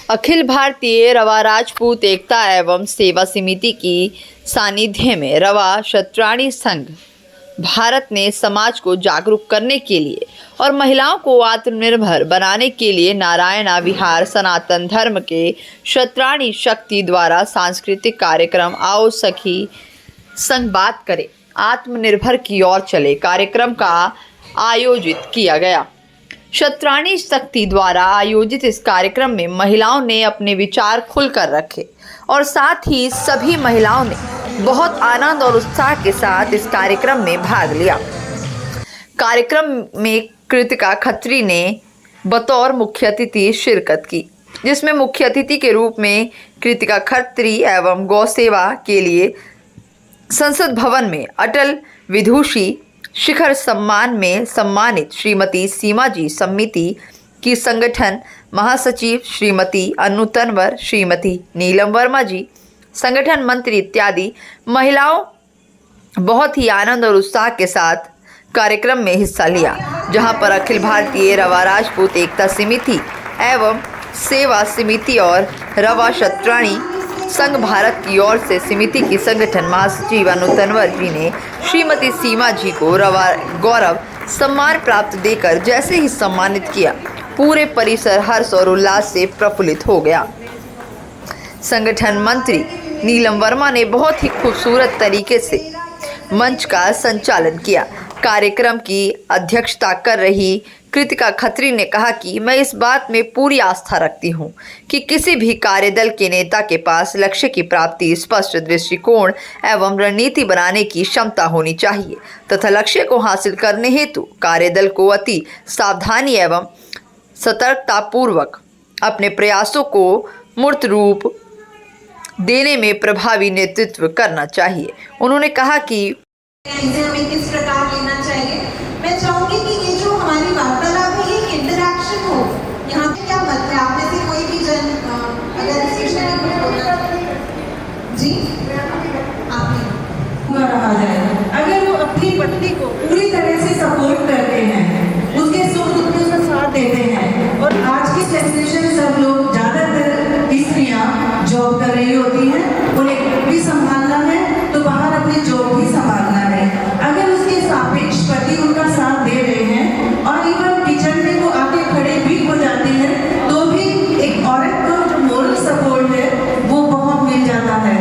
अखिल भारतीय रवा राजपूत एकता एवं सेवा समिति की सानिध्य में रवा क्षत्राणी संघ भारत ने समाज को जागरूक करने के लिए और महिलाओं को आत्मनिर्भर बनाने के लिए नारायणा विहार सनातन धर्म के क्षत्राणी शक्ति द्वारा सांस्कृतिक कार्यक्रम आओ सखी संग बात करे आत्मनिर्भर की ओर चले कार्यक्रम का आयोजित किया गया। क्षत्राणी शक्ति द्वारा आयोजित इस कार्यक्रम में महिलाओं ने अपने विचार खुलकर रखे और साथ ही सभी महिलाओं ने बहुत आनंद और उत्साह के साथ इस कार्यक्रम में भाग लिया। कार्यक्रम में कृतिका खत्री ने बतौर मुख्य अतिथि शिरकत की, जिसमें मुख्य अतिथि के रूप में कृतिका खत्री एवं गौ सेवा के लिए संसद भवन में अटल विभूषी शिखर सम्मान में सम्मानित श्रीमती सीमा जी समिति की संगठन महासचिव श्रीमती अनु तंवर, श्रीमती नीलम वर्मा जी संगठन मंत्री इत्यादि महिलाओं बहुत ही आनंद और उत्साह के साथ कार्यक्रम में हिस्सा लिया, जहां पर अखिल भारतीय रवा राजपूत एकता समिति एवं सेवा समिति और रवा क्षत्राणी संघ भारत की ओर से समिति की संगठन महासचिव अनु तंवर जी ने श्रीमती सीमा जी को रवा गौरव सम्मान प्राप्त देकर जैसे ही सम्मानित किया, पूरे परिसर हर्ष और उल्लास से प्रफुल्लित हो गया। संगठन मंत्री नीलम वर्मा ने बहुत ही खूबसूरत तरीके से मंच का संचालन किया। कार्यक्रम की अध्यक्षता कर रही कृतिका खत्री ने कहा कि मैं इस बात में पूरी आस्था रखती हूं कि किसी भी कार्यदल के नेता के पास लक्ष्य की प्राप्ति, स्पष्ट दृष्टिकोण एवं रणनीति बनाने की क्षमता होनी चाहिए तथा लक्ष्य को हासिल करने हेतु कार्यदल को अति सावधानी एवं सतर्कता पूर्वक अपने प्रयासों को मूर्त रूप देने में प्रभावी नेतृत्व करना चाहिए। उन्होंने कहा कि इसे हमें किस प्रकार लेना चाहिए। मैं चाहूंगी कि ये जो हमारी वार्तालाप है ये इंटरैक्शन हो। यहाँ पे क्या मत है, आप में से कोई भी जन अगर इस विषय में कुछ बोलना जी आपने रहा जाए, अगर वो अपनी पत्नी को पूरी तरह से सपोर्ट करते हैं, उसके सुख दुख में उसका साथ देते हैं। और आज की जनरेशन सब लोग ज्यादातर स्त्रियां जॉब कर रही होती हैं, उन्हें घर भी संभालना है तो बाहर अपनी जॉब भी संभालना है। अगर उसके सापेक्ष पति उनका साथ दे रहे हैं और इवन किचन में वो आके खड़े भी हो जाते हैं तो भी एक औरत को जो मोरल सपोर्ट है वो बहुत मिल जाता है।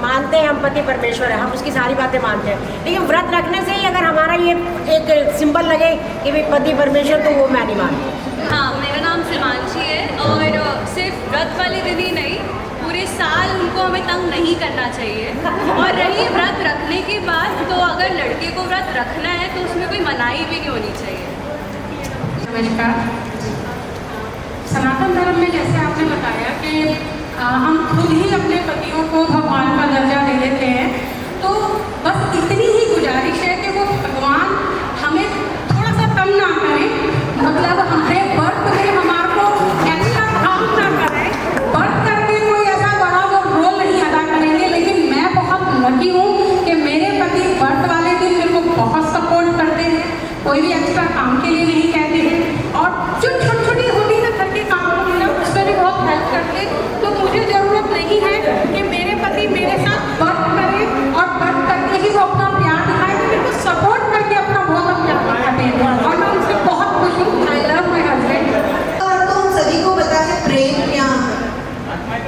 मानते हैं हम पति परमेश्वर है, हम उसकी सारी बातें मानते हैं, लेकिन व्रत रखने से ही अगर हमारा ये एक सिंबल लगे कि भाई पति परमेश्वर, तो वो मैं नहीं मानती। हाँ, मेरा नाम सिमांशी है और सिर्फ व्रत वाले दिन ही नहीं, पूरे साल उनको हमें तंग नहीं करना चाहिए। और रही व्रत रखने की बात, तो अगर लड़के को व्रत रखना है तो उसमें कोई मनाही भी नहीं होनी चाहिए। मैंने कहा सनातन धर्म में जैसे आपने बताया कि हम खुद ही अपने पतियों को भगवान का दर्जा दे देते हैं, तो बस इतनी ही गुजारिश है कि वो भगवान हमें थोड़ा सा कम ना करें, मतलब हमारे वर्क में हमारे को एक्स्ट्रा काम ना करें, वर्क करके कोई ऐसा बड़ा वो रोल नहीं अदा करेंगे। लेकिन मैं बहुत लकी हूँ कि मेरे पति वर्क वाले दिन मेरे को बहुत सपोर्ट करते हैं, कोई भी एक्स्ट्रा काम के लिए नहीं कहते हैं, और जो छोटी छोटी होती है घर के कामों में ना उसमें भी बहुत हेल्प करते हैं। तो मुझे ज़रूरत नहीं है कि मेरे पति मेरे साथ वर्क करें और वर्क करके ही वो अपना प्यार दिखाए, तो मेरे को सपोर्ट करके अपना बहुत प्यार दिखाते हैं और मैं उनसे बहुत खुश हूँ। I love my husband. और तो हम सभी को पता है प्रेम क्या है,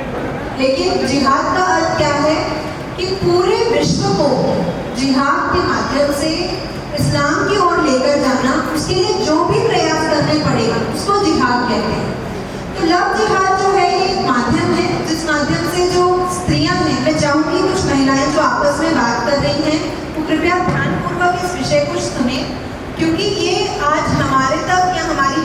लेकिन जिहाद का अर्थ क्या है कि पूरे विश्व को जिहाद के माध्यम से इस्लाम की ओर लेकर जाना, उसके लिए जो भी प्रयास करने पड़ेगा उसको जिहाद कहते हैं। तो लव जिहाद जो है ये एक माध्यम है जिस माध्यम से जो स्त्रियां हैं, मैं चाहूँगी कुछ महिलाएं जो आपस में बात कर रही हैं वो कृपया ध्यानपूर्वक इस विषय को सुने, क्योंकि ये आज हमारे तक या हमारी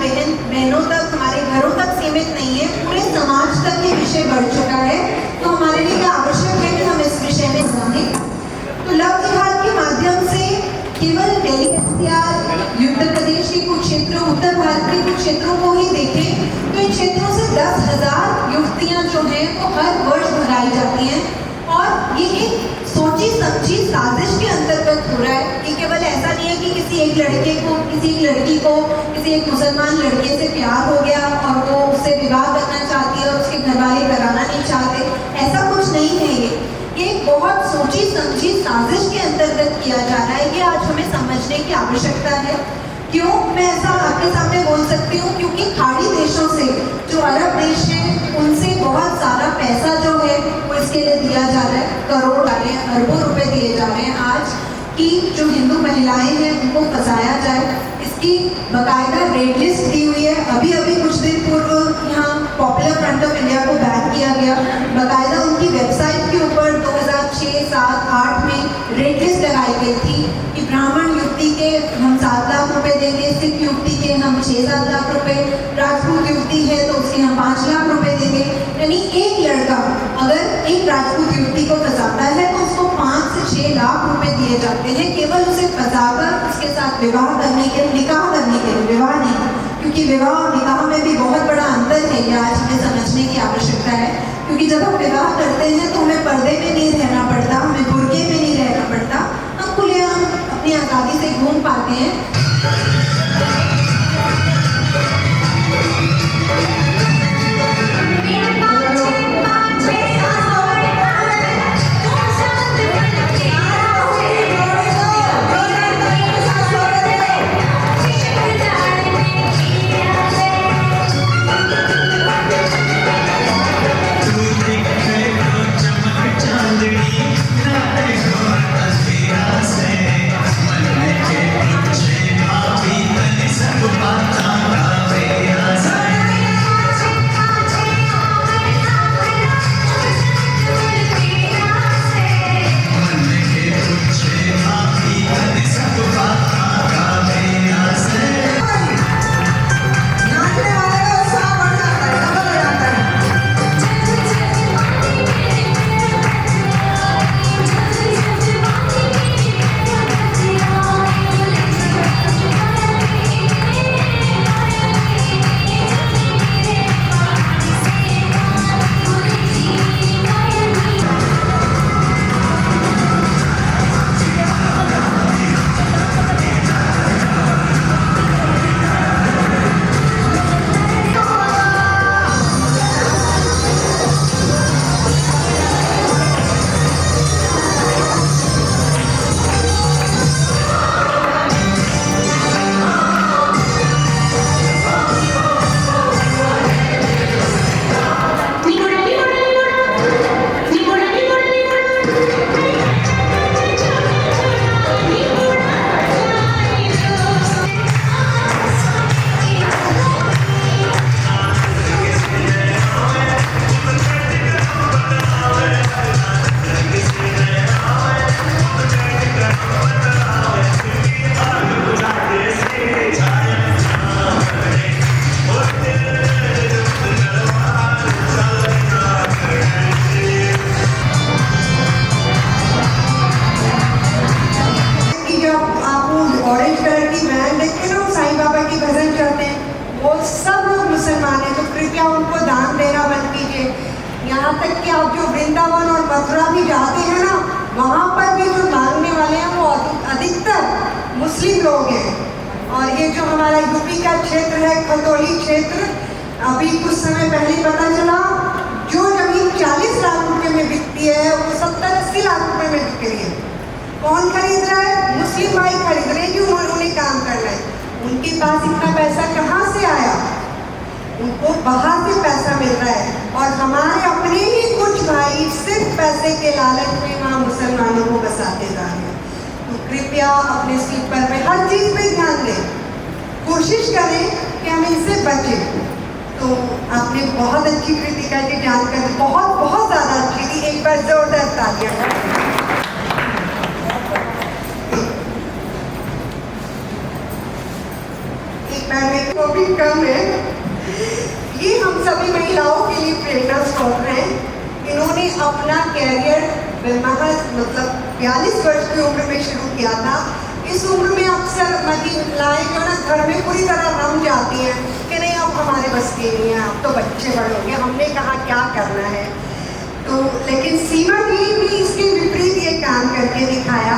बहनों तक, हमारे घरों तक सीमित नहीं है, पूरे समाज तक ये विषय बढ़ चुका है। तो हमारे लिए आवश्यक है कि हम इस विषय में जानें। तो लव जिहाद के माध्यम से केवल दिल्ली एनसीआर, उत्तर प्रदेश के कुछ क्षेत्रों, उत्तर भारत के कुछ क्षेत्रों को ही देखें तो इन क्षेत्रों से 10,000 युवतियां जो हैं वो हर वर्ष भगाई जाती हैं। और ये एक सोची समझी साजिश के अंतर्गत हो रहा है कि केवल ऐसा नहीं है कि किसी एक लड़के को, किसी एक लड़की को, किसी एक मुसलमान लड़के से प्यार हो गया और वो उससे विवाह करना चाहती है और उसके घर साजिश के अंतर्गत किया जा रहा है, ये आज हमें समझने की आवश्यकता है। क्यों मैं ऐसा आपके सामने बोल सकती हूँ? क्योंकि खाड़ी देशों से, जो अरब देश हैं, उनसे बहुत सारा पैसा जो है वो इसके लिए दिया जा रहा है, करोड़ आ रहे हैं, अरबों रुपए दिए जा रहे हैं आज कि जो हिंदू महिलाएं हैं उनको फंसाया जाए। इसकी बकायदा रेड लिस्ट दी हुई है। अभी अभी कुछ दिन पूर्व यहाँ पॉपुलर फ्रंट ऑफ इंडिया को बैन किया गया। बकायदा उनकी वेबसाइट के ऊपर 2006, 7, 8 में रेड लिस्ट लगाई गई थी कि ब्राह्मण युवती के हम 7 लाख रुपए देंगे, सिख युवती के हम 6-7 लाख रुपए, राजपूत युवती है तो उसके हम 5 लाख रुपए देंगे। यानी एक लड़का अगर एक राजपूत युवती को फंसाता है तो उसको 5 से 6 लाख रुपए दिए जाते हैं, केवल उसे फंसाकर उसके साथ विवाह करने के लिए, निकाह करने के लिए, विवाह नहीं, क्योंकि विवाह और निकाह में भी बहुत बड़ा अंतर है। ये आज हमें समझने की आवश्यकता है, क्योंकि जब हम विवाह करते हैं तो हमें पर्दे में नहीं रहना पड़ता, हमें बुर्के में नहीं रहना पड़ता, हम खुलेआम अपनी आज़ादी से घूम पाते हैं। यहाँ तक कि आप जो वृंदावन और मथुरा भी जाते हैं ना, वहाँ पर भी जो मांगने वाले हैं वो अधिकतर मुस्लिम लोग हैं। और ये जो हमारा यूपी का क्षेत्र है, खतौली क्षेत्र, अभी कुछ समय पहले पता चला जो जमीन 40 लाख रुपए में बिकती है वो 70-80 लाख रुपए में बिक रही है। कौन खरीद रहा है? मुस्लिम भाई खरीद रहे हैं कि उन्हें काम करना है। उनके पास इतना पैसा कहाँ से आया? उनको बाहर से पैसा मिल रहा है। और हमारे अपने ही कुछ भाई सिर्फ पैसे के लालच में वहाँ मुसलमानों को बसाते जा रहे हैं। तो कृपया अपने स्लीपर में हर चीज़ पे ध्यान दें, कोशिश करें कि हम इनसे बचें। तो आपने बहुत अच्छी कृतिका की जानकारी, बहुत बहुत ज़्यादा अच्छी थी। एक बार जोरदार तालियां। एक बार में को भी कम है। ये हम सभी महिलाओं के लिए प्रेरणा स्रोत हैं। इन्होंने अपना कैरियर महज 42 वर्ष की उम्र में शुरू किया था। इस उम्र में अक्सर महिलाएं जो ना घर में पूरी तरह रम जाती हैं कि नहीं अब हमारे बस की नहीं है, अब तो बच्चे बड़े होंगे, हमने कहा क्या करना है। तो लेकिन सीमा जी भी इसके विपरीत ये काम करके दिखाया।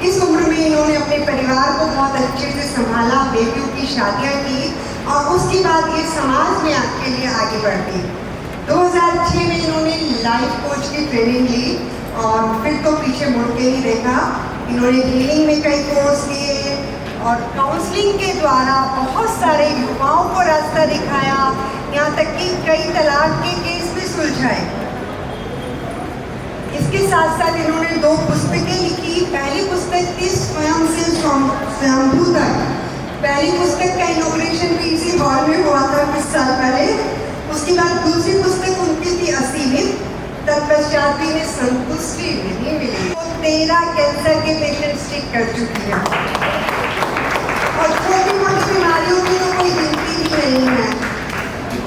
इस उम्र में इन्होंने अपने परिवार को बहुत अच्छे से संभाला, बेटियों की शादियाँ की और उसके बाद ये समाज में आपके लिए आगे बढ़ गई। 2006 में इन्होंने लाइफ कोच की ट्रेनिंग ली और फिर तो पीछे मुड़ के ही देखा। इन्होंने हीलिंग में कई कोर्स किए और काउंसलिंग के द्वारा बहुत सारे युवाओं को रास्ता दिखाया, यहाँ तक कि कई तलाक के केस भी सुलझाए। इसके साथ साथ इन्होंने 2 पुस्तकें लिखी। पहली पुस्तक थी स्वयं से स्वयंभू तक। पहली पुस्तक का इनॉग्रेशन भी इसी हॉल में हुआ था कुछ साल पहले। उसके बाद दूसरी पुस्तक उनकी थी असीमित। तत्पश्चात भी इन्हें संतुष्टि नहीं मिली। वो 13 कैंसर के पेशेंट्स ठीक कर चुकी है और छोटी मोटी बीमारियों की तो कोई गिनती भी नहीं है।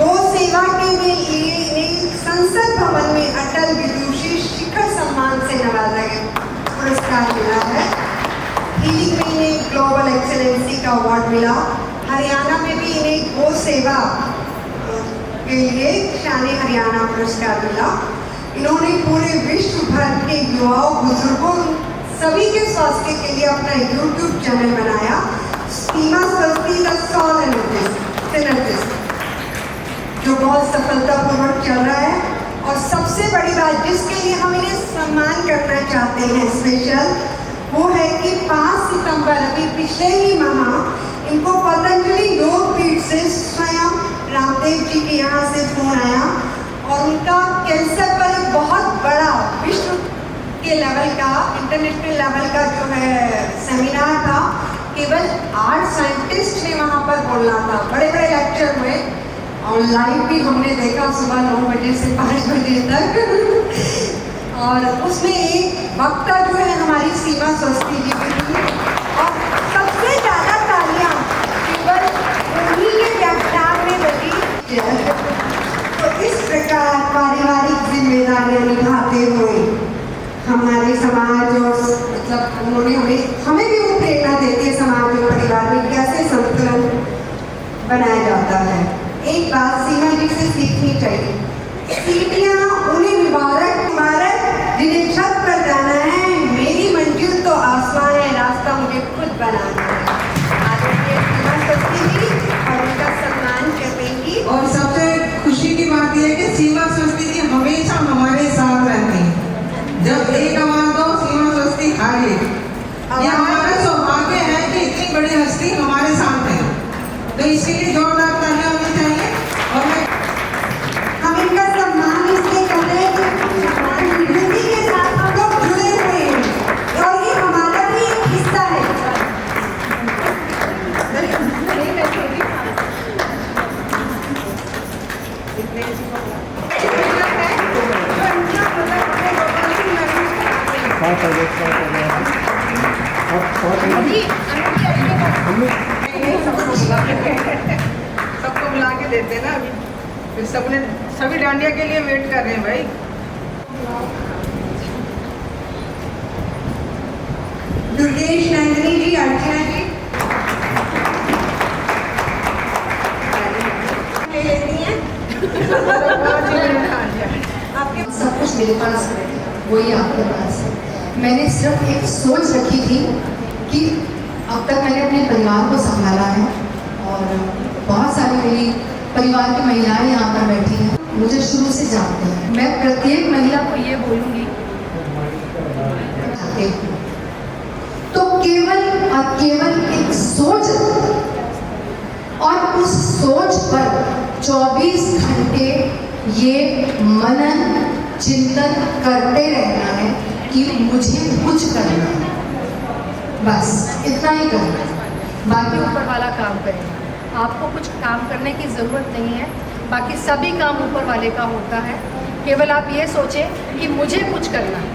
गौ सेवा के लिए इन्हें संसद भवन में अटल विदुषी शिखर सम्मान से नवाजा गया पुरस्कार मिला है। हीलिंग में इन्हें ग्लोबल एक्सेलेंसी का अवार्ड मिला। हरियाणा में भी इन्हें गौ सेवा के लिए शान हरियाणा पुरस्कार मिला। इन्होंने पूरे विश्व भर के युवाओं, बुजुर्गों सभी के स्वास्थ्य के लिए अपना YouTube चैनल बनाया, सीमा स्वस्ति द सॉल सिनर्जिस्ट, जो बहुत सफलतापूर्वक चल रहा है। और सबसे बड़ी बात जिसके लिए हम इन्हें सम्मान करना चाहते हैं स्पेशल, वो है कि 5 सितंबर अभी पिछले ही माह इनको पतंजलि योग पीठ से स्वयं रामदेव जी के यहाँ से फोन आया और उनका कैंसर पर एक बहुत बड़ा विश्व के लेवल का, इंटरनेशनल लेवल का जो है सेमिनार था। केवल 8 साइंटिस्ट ने वहाँ पर बोलना था। बड़े बड़े लेक्चर हुए और लाइव भी हमने देखा सुबह 9 बजे से 5 बजे तक। और उसमें एक वक्ता जो है हमारी सीमा स्वस्ति जी की थी और सबसे ज़्यादा तालियां केवल उन्हीं के व्याख्यान में बजी। तो इस प्रकार पारिवारिक जिम्मेदारियां निभाते हुए हमारे समाज और मतलब उन्होंने हमें भी वो प्रेरणा देती है समाज और परिवार में कैसे संतुलन बनाया जाता है। एक बात सीमा जी से सीखनी चाहिए। सीटियाँ उन्हें मुबारक जिन्हें छत पर जाना है, मेरी मंजिल तो आसमान है, रास्ता मुझे खुद बनाना है। आदरणीय सीमा स्वस्ति जी और उनका सम्मान करेंगी। और सबसे खुशी की बात यह है कि सीमा स्वस्ति जी हमेशा हमारे साथ रहती हैं। जब एक आवाज दो सीमा स्वस्ति हारे। ये हमारा सौभाग्य है कि इतनी बड़ी हस्ती हमारे साथ है, तो इसके लिए जोरदार तालियां होनी चाहिए। और हम इनका सम्मान इसलिए कर रहे हैं कि हमारी विभूति के साथ हम लोग जुड़े हुए हैं और ये हमारा भी एक हिस्सा है। सबको बुला के देते ना अभी, फिर सबने सभी डांडिया के लिए वेट कर रहे हैं भाई। दुर्गेश नंदिनी जी, अर्चना जी ले लेती हैं। आपके सब कुछ मेरे पास है, वही आपके पास है। मैंने सिर्फ एक सोच रखी थी कि अब तक मैंने अपने परिवार को संभाला है और बहुत सारी मेरी परिवार की महिलाएं यहाँ पर बैठी हैं, मुझे शुरू से जानते हैं। मैं प्रत्येक महिला को ये बोलूँगी तो केवल एक सोच और उस सोच पर 24 घंटे ये मनन चिंतन करते रहना है कि मुझे कुछ करना है, बस इतना ही करना है। बाकी ऊपर वाला काम करेगा, आपको कुछ काम करने की ज़रूरत नहीं है, बाकी सभी काम ऊपर वाले का होता है। केवल आप ये सोचें कि मुझे कुछ करना है।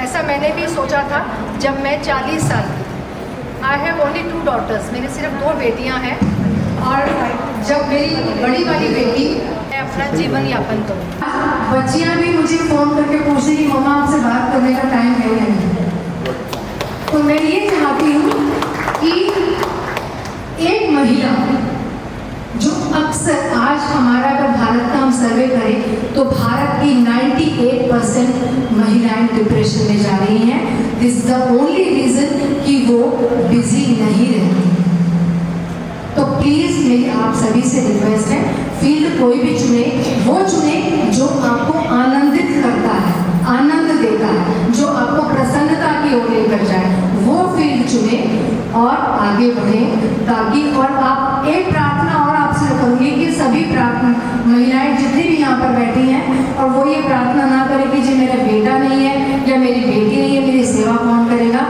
ऐसा मैंने भी सोचा था जब मैं 40 साल की थी। आई हैव ओनली 2 daughters, मेरी सिर्फ 2 बेटियां हैं और जब मेरी बड़ी वाली बेटी मैं अपना जीवन यापन करूँ, बच्चियाँ भी मुझे फ़ोन करके पूछे कि मम्मा आपसे बात करने का टाइम है या नहीं। तो मैं ये चाहती हूँ कि एक महिला जो अक्सर आज हमारा अगर भारत का हम सर्वे करें तो भारत की 98% महिलाएं डिप्रेशन में जा रही हैं। This is the only reason कि वो बिजी नहीं रहती। तो प्लीज़ मेरी आप सभी से रिक्वेस्ट है, फील्ड कोई भी चुने, वो चुने जो आपको आनंदित करता है, आनंद देता है, जो आपको प्रसन्नता की ओर लेकर जाए, वो फील्ड चुने और आगे बढ़े। ताकि और आप एक प्रार्थना और आपसे करूँगी कि सभी प्रार्थना महिलाएं जितनी भी यहाँ पर बैठी हैं, और वो ये प्रार्थना ना करें कि जी मेरा बेटा नहीं है या मेरी बेटी नहीं है, मेरी सेवा कौन करेगा।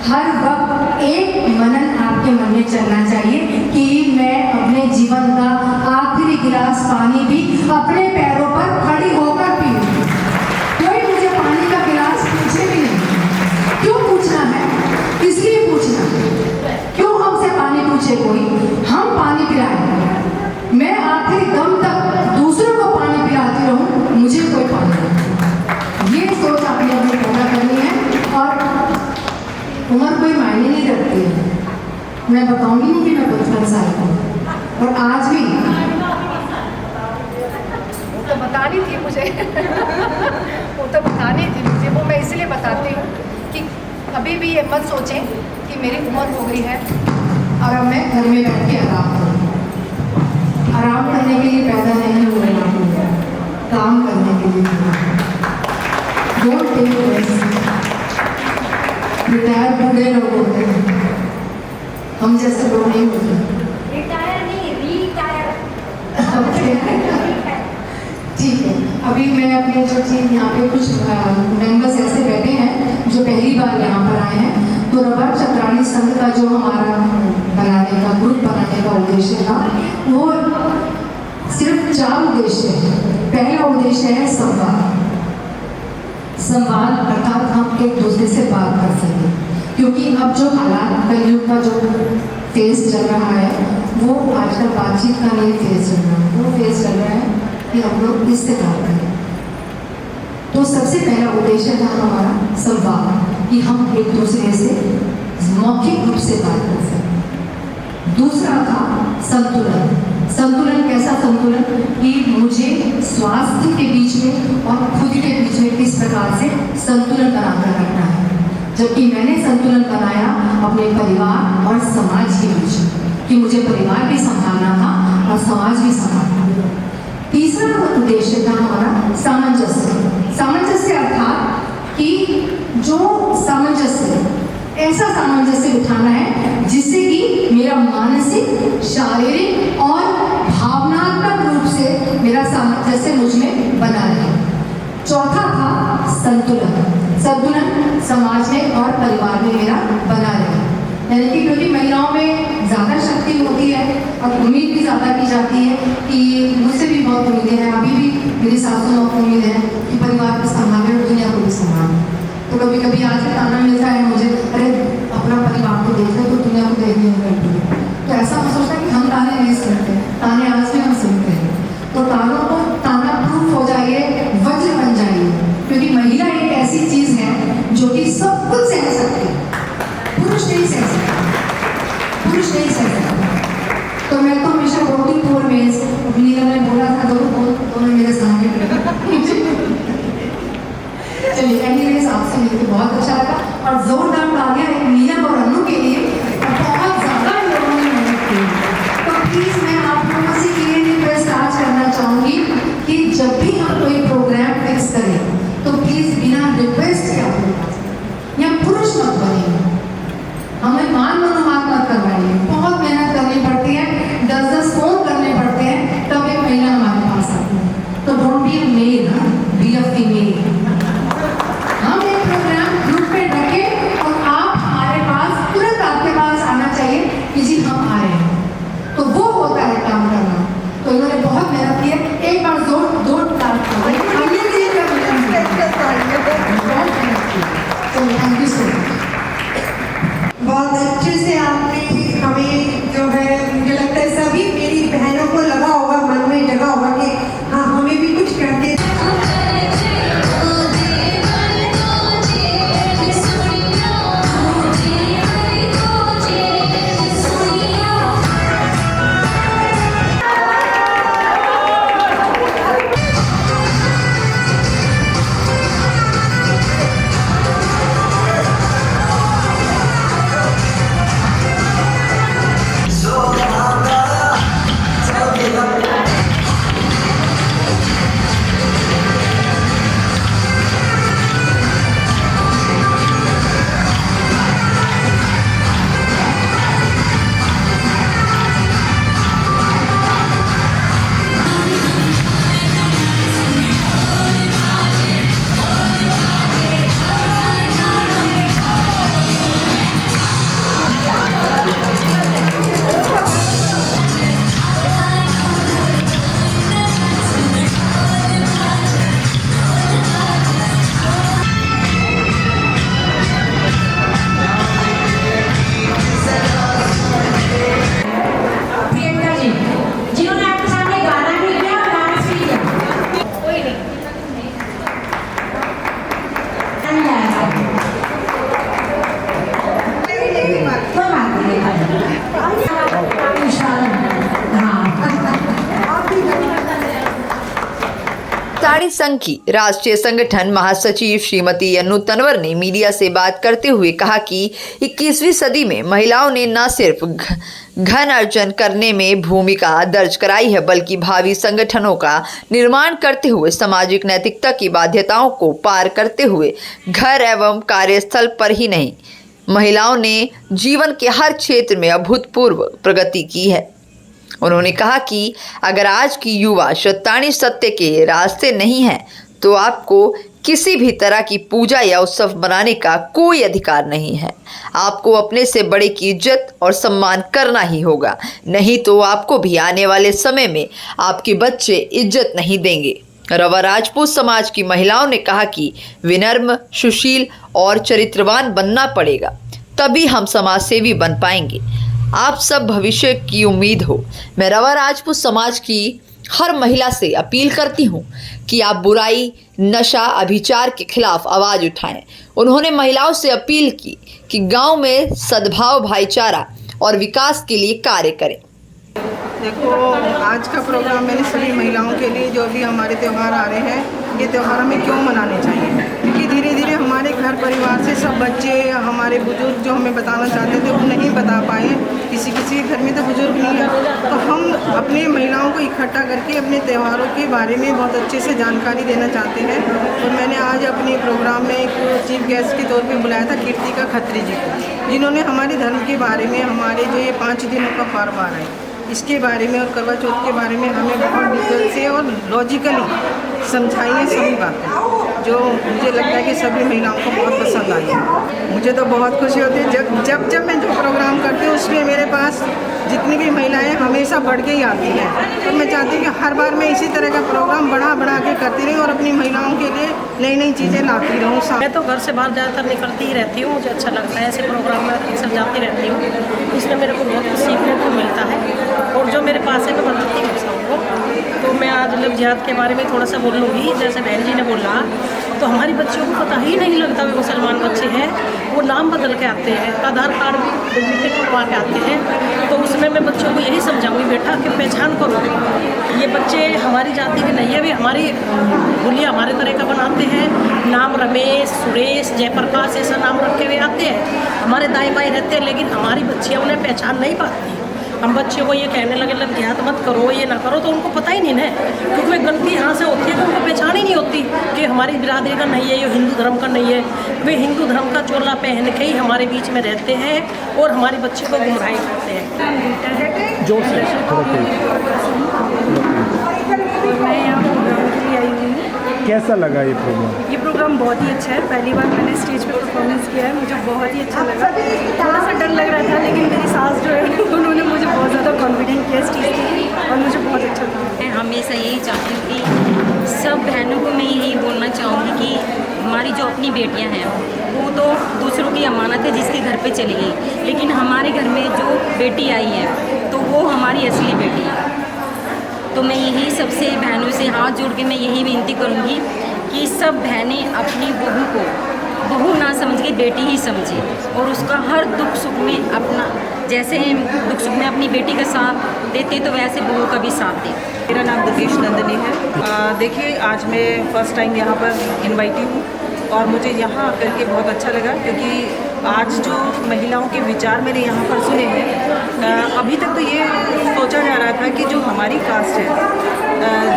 हर वक्त एक मनन आपके मन में चलना चाहिए कि मैं अपने जीवन का आखिरी गिलास पानी भी अपने पैरों पर खड़ी होकर पीऊं। कोई मुझे पानी का गिलास पूछे भी नहीं। क्यों पूछना है? इसलिए पूछना, क्यों हमसे पानी पूछे कोई, हम पानी पिलाएं। मैं आखिरी दम तक दूसरों को पानी पिलाती रहूं, मुझे कोई पानी नहीं। ये सोच आपने अपनी पैदा करनी है। और उम्र कोई मायने नहीं रखती है। मैं बताऊंगी नहीं कि मैं 55 साल की हूँ, और आज भी वो तो बतानी थी मुझे वो तो बतानी थी मुझे, वो मैं इसलिए बताती हूँ कि कभी भी ये मत सोचें कि मेरी उम्र हो गई है और अब मैं घर में बैठ के आराम करूँ। आराम करने के लिए पैदा नहीं हुए हैं, काम करने के लिए हुए। Don't take rest. रिटायर बूढ़े लोग होते हैं, हम जैसे लोग नहीं होते। रिटायर नहीं, रिटायर। ठीक है, अभी मैं अपने जो चीज़ यहाँ पे कुछ मेंबर्स ऐसे बैठे हैं जो पहली बार यहाँ पर आए हैं। तो रवा चतराणी संघ का जो हमारा बनाने का, ग्रुप बनाने का उद्देश्य था, वो सिर्फ 4 उद्देश्य है। पहला उद्देश्य है संवाद। संवाद अर्थात हम एक दूसरे से बात कर सकें, क्योंकि अब जो हालात कलयुग का जो फेज चल रहा है, वो आजकल बातचीत का नहीं फेज चल रहा है, वो फेज चल रहा है कि हम लोग इससे बात करें। तो सबसे पहला उद्देश्य था हमारा संवाद, कि हम एक दूसरे से मौखिक रूप से बात कर सकें। दूसरा था संतुलन। संतुलन कैसा संतुलन? कि मुझे स्वास्थ्य के बीच में और खुद के बीच में किस प्रकार से संतुलन बनाकर रखना है। जबकि मैंने संतुलन बनाया अपने परिवार और समाज के बीच, कि मुझे परिवार भी संभालना था और समाज भी संभालना था। तीसरा उद्देश्य था हमारा सामंजस्य। सामंजस्य अर्थात कि जो सामंजस्य, ऐसा सामंजस्य बिठाना है जिससे कि मेरा मानसिक, शारीरिक और भावनात्मक रूप से मेरा सामंजस्य मुझ में बना रहे। चौथा था संतुलन। संतुलन समाज में और परिवार में मेरा बना रहे, यानी कि क्योंकि महिलाओं में ज़्यादा शक्ति होती है और उम्मीद भी ज़्यादा की जाती है कि मुझसे भी बहुत उम्मीदें हैं, अभी भी मेरी सासू माँ को उम्मीद है कि परिवार को संभाले और दुनिया को भी संभाले। तो कभी कभी आज भी ताना मिलता है मुझे, अरे अपना परिवार को देख ले तो दुनिया को देख नहीं। तो ऐसा मैं सोचता है कि हम ताने नहीं सुनते, ताने आज भी हम सुनते हैं। तो तानों को ताना प्रूफ हो जाइए, वज्र बन जाइए, क्योंकि महिला एक ऐसी चीज़ है जो कि सब कुछ सह सकती है, पुरुष नहीं सह सकता, पुरुष नहीं सह सकता। तो मैं तो हमेशा बोलती हूँ फोर मेल्स, नीलम ने बोला था दोनों मेरे सामने। चलिए एनीवेज, आपसे मिलकर बहुत अच्छा लगा और जोरदार तालियां एक नीलम और अन्नू के लिए, बहुत ज़्यादा लोगों ने मेहनत की। तो प्लीज़ मैं आप लोगों से ये रिक्वेस्ट आज करना चाहूँगी कि जब भी हम कोई प्रोग्राम फिक्स करें तो प्लीज़ बिना रिक्वेस्ट के आप लोग या पुरुष मत बनिए, हमें मान मनोमान मत करवाइए। बहुत मेहनत करनी पड़ती है, 10-10 फोन करने पड़ते हैं तब एक महिला हमारे पास आती है। तो don't be a male, be a female. हम एक प्रोग्राम ग्रुप में रखें और आप हमारे पास तुरंत आपके पास आना चाहिए कि जी हम आ रहे हैं। तो वो होता है काम करना। तो इन्होंने बहुत मेहनत की है, एक बार जोर काम करें। बहुत अच्छे से आप क्षत्राणी संघ की राष्ट्रीय संगठन महासचिव श्रीमती अनु तनवर ने मीडिया से बात करते हुए कहा कि 21वीं सदी में महिलाओं ने न सिर्फ धन अर्जन करने में भूमिका दर्ज कराई है, बल्कि भावी संगठनों का निर्माण करते हुए सामाजिक नैतिकता की बाध्यताओं को पार करते हुए घर एवं कार्यस्थल पर ही नहीं, महिलाओं ने जीवन के हर क्षेत्र में अभूतपूर्व प्रगति की है। उन्होंने कहा कि अगर आज की युवा क्षत्राणी सत्य के रास्ते नहीं है तो आपको किसी भी तरह की पूजा या उत्सव मनाने का कोई अधिकार नहीं है। आपको अपने से बड़े की इज्जत और सम्मान करना ही होगा, नहीं तो आपको भी आने वाले समय में आपके बच्चे इज्जत नहीं देंगे। रवा राजपूत समाज की महिलाओं ने कहा कि विनम्र, सुशील और चरित्रवान बनना पड़ेगा, तभी हम समाज सेवी बन पाएंगे। आप सब भविष्य की उम्मीद हो। मैं रवा राजपूत समाज की हर महिला से अपील करती हूँ कि आप बुराई, नशा, अभिचार के खिलाफ आवाज़ उठाएं। उन्होंने महिलाओं से अपील की कि गांव में सद्भाव, भाईचारा और विकास के लिए कार्य करें। देखो, आज का प्रोग्राम मैंने सभी महिलाओं के लिए, जो भी हमारे त्यौहार आ रहे हैं, ये त्यौहार हमें क्यों मनाने चाहिए, क्योंकि धीरे धीरे हमारे घर परिवार से सब बच्चे, हमारे बुजुर्ग जो हमें बताना चाहते थे वो नहीं बता पाए। किसी किसी के घर में तो बुजुर्ग नहीं है, तो हम अपने महिलाओं को इकट्ठा करके अपने त्योहारों के बारे में बहुत अच्छे से जानकारी देना चाहते हैं। और मैंने आज अपने प्रोग्राम में एक चीफ गेस्ट के तौर पर बुलाया था कीर्तिका खत्री जी को, जिन्होंने हमारे धर्म के बारे में, हमारे जो ये 5 दिनों का पर्व आ रहा है इसके बारे में और करवा चौथ के बारे में हमें बहुत डिटेल से और लॉजिकली समझाई है सभी बातें, जो मुझे लगता है कि सभी महिलाओं को बहुत पसंद आई है। मुझे तो बहुत खुशी होती है जब मैं जो प्रोग्राम करती हूँ उसमें मेरे पास जितनी भी महिलाएं हमेशा बढ़ के ही आती हैं। तो मैं चाहती हूँ कि हर बार मैं इसी तरह का प्रोग्राम बढ़ा के करती रही और अपनी महिलाओं के लिए नई नई चीज़ें लाती रहूँ। मैं तो घर से बाहर ज़्यादातर निकलती ही रहती हूँ, मुझे अच्छा लगता है ऐसे प्रोग्राम में अक्सर जाती रहती हूँ। इसमें मेरे को बहुत कुछ सीखने को मिलता है और जो मेरे पास है मैं बताती हूँ सबको। तो मैं आज जब जिहाद के बारे में थोड़ा सा बोल लूँगी, जैसे बहन जी ने बोला, तो हमारी बच्चियों को पता ही नहीं लगता वे मुसलमान बच्चे हैं, वो नाम बदल के आते हैं, आधार कार्ड भी डुप्लीकेट बनवा के आते हैं। तो उसमें मैं बच्चों को यही समझाऊंगी, बेटा कि पहचान करो, ये बच्चे हमारी जाति के नहीं है, वे हमारी हुलिया हमारे तरह का बनाते हैं। नाम रमेश, सुरेश, जयप्रकाश ऐसा नाम रख के वे आते हैं, हमारे दाएँ बाएँ रहते हैं, लेकिन हमारी बच्चियाँ उन्हें पहचान नहीं पाती। हम बच्चों को ये कहने लगे जिहाद मत करो, ये ना करो, तो उनको पता ही नहीं है, क्योंकि वे गलती यहाँ से होती है तो उनको पहचान ही नहीं होती कि हमारी बिरादरी का नहीं है, ये हिंदू धर्म का नहीं है। वे हिंदू धर्म का चोला पहन के ही हमारे बीच में रहते हैं और हमारे बच्चे को गुमराह करते हैं। जोर से मैं यहाँ प्रोग्राम के लिए आई हुई हूँ। कैसा लगा ये प्रोग्राम? ये प्रोग्राम बहुत ही अच्छा है, पहली बार मैंने स्टेज पे परफॉर्मेंस किया है, मुझे बहुत ही अच्छा लगा। थोड़ा सा डर लग रहा था, लेकिन मेरी सास जो है उन्होंने मुझे बहुत ज़्यादा कॉन्फिडेंट किया स्टेज पे और मुझे बहुत अच्छा लगा। मैं हमेशा यही चाहती हूँ कि सब बहनों को मैं यही बोलना चाहूँगी कि हमारी जो अपनी बेटियाँ हैं वो तो दूसरों की अमानत है जिसके घर पे चली गई, लेकिन हमारे घर में जो बेटी आई है तो वो हमारी असली बेटी है। तो मैं यही सबसे बहनों से हाथ जोड़ के मैं यही विनती करूँगी कि सब बहनें अपनी बहू को बहू ना समझ के बेटी ही समझे और उसका हर दुख सुख में अपना, जैसे दुख सुख में अपनी बेटी का साथ देते तो वैसे बहू का भी साथ दे। मेरा नाम दुकेश नंदनी है। देखिए, आज मैं फ़र्स्ट टाइम यहाँ पर इनवाइटी हूँ और मुझे यहाँ आकर के बहुत अच्छा लगा, क्योंकि आज जो महिलाओं के विचार मैंने यहाँ पर सुने हैं, अभी तक तो ये सोचा जा रहा था कि जो हमारी कास्ट है,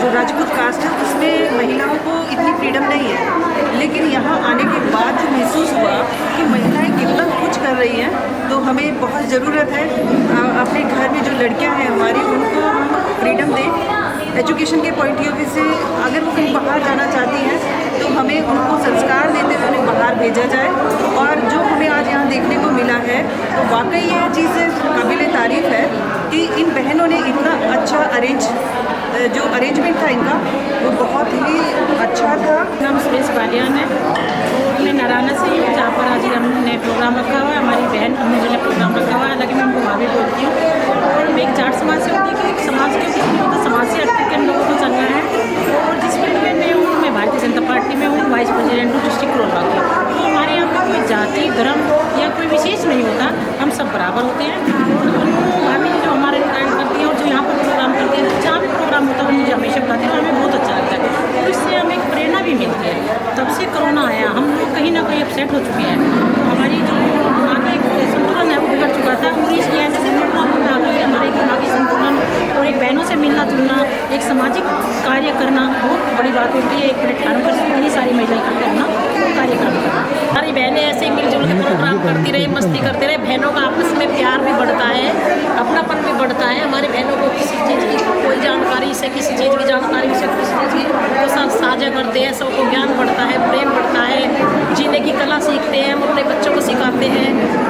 जो राजपूत कास्ट है, उसमें महिलाओं को इतनी फ्रीडम नहीं है, लेकिन यहाँ आने के बाद जो महसूस हुआ कि महिलाएं कितना कुछ कर रही हैं, तो हमें बहुत ज़रूरत है अपने घर में जो लड़कियाँ हैं हमारी, उनको हम फ्रीडम दें। एजुकेशन के पॉइंट ऑफ व्यू से अगर वो कहीं बाहर जाना चाहती हैं तो हमें उनको संस्कार देते हुए उन्हें बाहर भेजा जाए। और जो हमें आज यहाँ देखने को मिला है तो वाकई ये चीज़ काबिल तारीफ़ है कि इन बहनों ने इतना अच्छा जो अरेंजमेंट था इनका वो बहुत ही अच्छा था। नाम सुरेश बालियान है और मैं नारायण से ही जहाँ पर आज हमने प्रोग्राम रखा हुआ है, हमारी बहन अम्मी ने प्रोग्राम रखा हुआ है, लेकिन मैं वहाँ भी बोलती हूँ। और मैं एक जाट समाज से होती कि एक समाज के किसी होता समाज से हट के लोगों को चलना है, और जिसमें मैं हूँ, मैं भारतीय जनता पार्टी में हूँ, वाइस प्रेसिडेंट हूँ डिस्ट्रिक्ट रोलवा की। तो हमारे यहाँ पर कोई जाति, धर्म या कोई विशेष नहीं होता, हम सब बराबर होते हैं। भाभी जो हमारे गाइड करती हैं और जो यहाँ पर प्रोग्राम करती हैं, जहाँ भी प्रोग्राम होता है वो मुझे हमेशा बताती है, हमें बहुत अच्छा लगता है। तो इससे हमें एक प्रेरणा भी मिलती है। तब से कोरोना आया, हम लोग कहीं ना कहीं अपसेट हो चुके हैं। हमारी जो दिमाग का संतुलन है वो बिगड़ चुका था। पूरी ऐसे हमारे दिमागी संतुलन और एक बहनों से मिलना जुलना, एक सामाजिक कार्य करना बहुत बड़ी बात होती है। एक प्लेटफार्म पर इतनी सारी महिलाएं इकट्ठा होना और कार्यक्रम करना। हमारी बहनें ऐसे ही मिलजुल के प्रोग्राम करती रही, मस्ती करते रहे। बहनों का आपस में प्यार भी बढ़ता है, अपनापन भी बढ़ता है। हमारी बहनों को किसी चीज़ की कोई जानकारी से, किसी चीज़ की जानकारी से, किसी चीज़ की वो सब साझा करते हैं। सबको ज्ञान बढ़ता है, प्रेम बढ़ता है, जीने की कला सीखते हैं। हम अपने बच्चों को सिखाते हैं।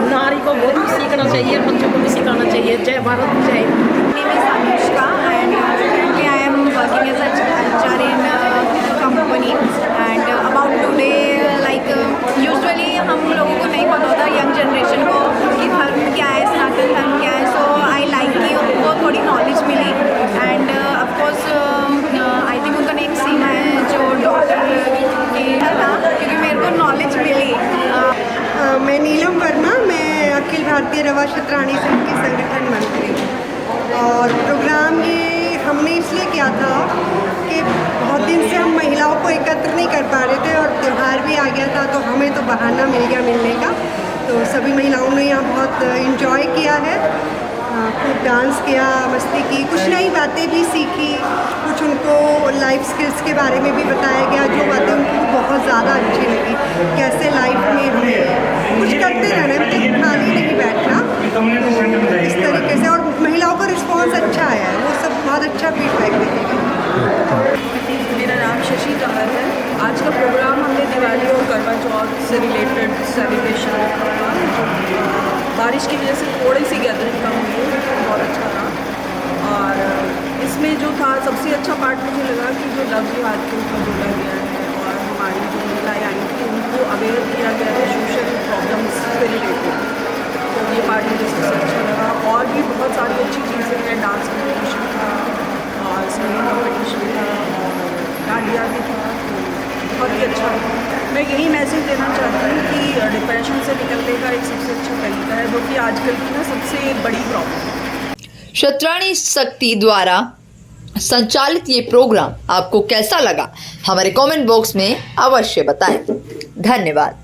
नारी को बहुत कुछ सीखना चाहिए, बच्चों को भी सिखाना चाहिए। जय भारत, जय। I am working as a HR in a company and about today like usually हम लोगों को नहीं पता होता यंग जनरेशन को कि धर्म क्या है, सनातन धर्म क्या है। सो आई लाइक कि उनको थोड़ी नॉलेज मिली एंड ऑफकोर्स आई थिंक उनका एक सीमा है जो डॉक्टर की था क्योंकि मेरे को नॉलेज मिली। मैं नीलम वर्मा, मैं अखिल भारतीय रवा शतराणी संघ की संगठन मंत्री हूँ। और प्रोग्राम ये हमने इसलिए किया था कि बहुत दिन से हम महिलाओं को एकत्र नहीं कर पा रहे थे और त्यौहार भी आ गया था तो हमें तो बहाना मिल गया मिलने का। तो सभी महिलाओं ने यहाँ बहुत इन्जॉय किया है, खूब डांस किया, मस्ती की, कुछ नई बातें भी सीखी, कुछ उनको लाइफ स्किल्स के बारे में भी बताया गया जो बातें उनको बहुत ज़्यादा अच्छी लगी। कैसे लाइफ में हमें कुछ करते रहना, मतलब खाली नहीं बैठना, तो इस तरीके से। और महिलाओं का रिस्पॉन्स अच्छा आया है, वो सब बहुत अच्छा फीडबैक देंगे। मेरा नाम शशि कमल है। आज का प्रोग्राम हमने दिवाली और करवा चौथ से रिलेटेड सेलिब्रेशन रखा था। बारिश की वजह से थोड़ी सी गैदरिंग कम हुई, बहुत अच्छा था। और इसमें जो था सबसे अच्छा पार्ट मुझे लगा कि जो लव जिहाद के ऊपर बोला गया है और हमारी जो महिलाएँ आई थी उनको अवेयर किया गया है सोशल प्रॉब्लम्स से रिलेटेड। तो ये पार्ट मुझे सबसे अच्छा लगा। और भी बहुत सारी अच्छी चीज़ें हैं, डांस कॉम्पिटिशन था और सिंगिंग कॉम्पिटिशन था और डांडिया भी था, तो बहुत ही अच्छा है। मैं यही मैसेज देना चाहती हूँ कि डिप्रेशन से निकलने का एक सबसे अच्छा तरीका है जो कि आजकल की ना सबसे बड़ी प्रॉब्लम है। शतराणी शक्ति द्वारा संचालित ये प्रोग्राम आपको कैसा लगा हमारे कमेंट बॉक्स में अवश्य बताएं। धन्यवाद।